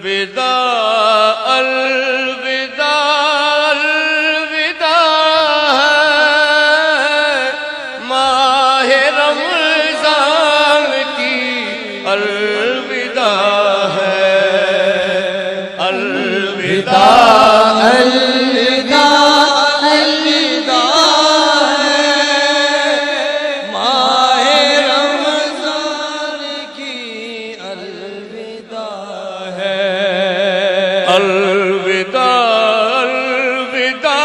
الوداع الوداع الوداع ہے ماہ رمضان کی الوداع ہے الوداع الوداع الوداع ہے ماہ رمضان کی الوداع ہے الوداع الوداع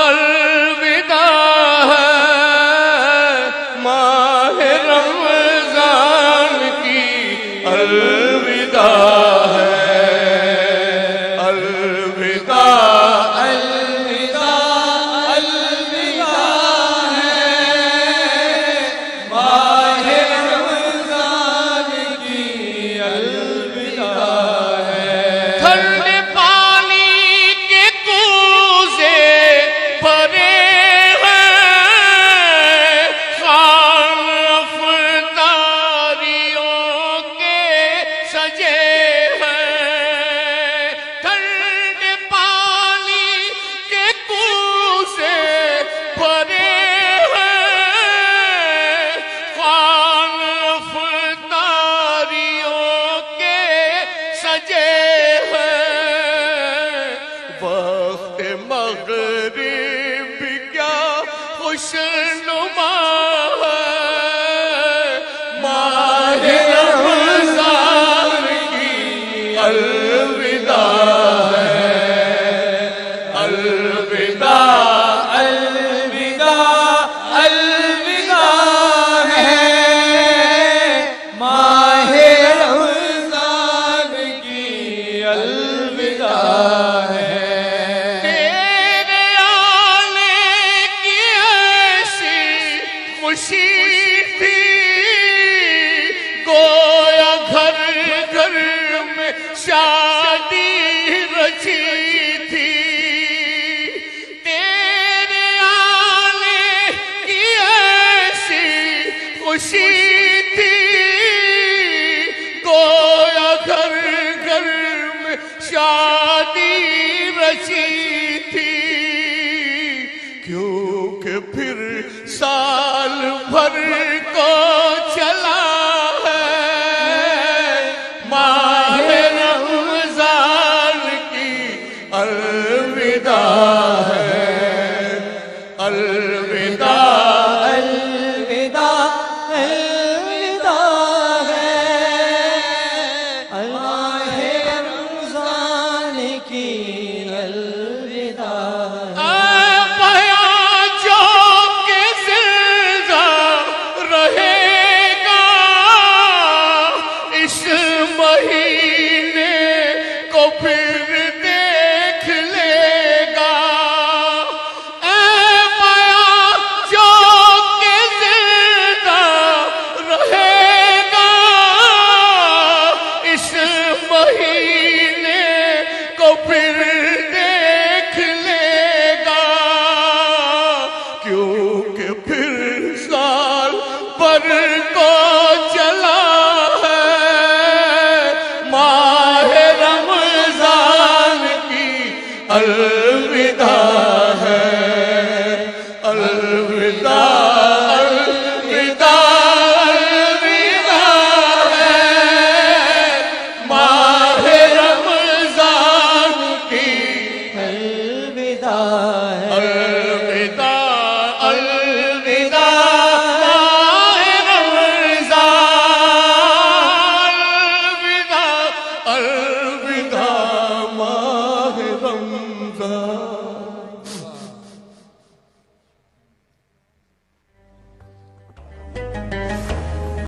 الوداع ہے ماہ رمضان کی الوداع ہے الوداع الوداع الوداع ہے ماہ رمضان کی الوداع ہے ٹھنڈے پانی کے کوزے بھرے ہیں خوان افطاریوں کے سجے ہیں ٹھنڈے پانی کے کوزے بھرے ہیں خوان افطاریوں کے سجے ہیں وقت مغرب کیا خوش نما ہے ماہ رمضان کی الوداع ہے الوداع الوداع الوداع ہے ماہ رمضان کی الوداع ہے تیرے آنے کی ایسی خوشی تھی گویا گھر گھر میں شادی رچی تھی تیرے آنے کی ایسی خوشی تھی گویا گھر گھر میں شادی رچی تھی کیونکہ پھر سال بھر کو چلا ہے ماہ رمضان کی الوداع ہے الوداع الوداع الوداع ہے ماہ رمضان کی الوداع اس مہینے کو پھر دیکھ لے گا اے میا جو کہ زندہ رہے گا اس مہینے کو پھر دیکھ لے گا کیونکہ پھر سال پر کو چلا ماہ رمضان کی الوداع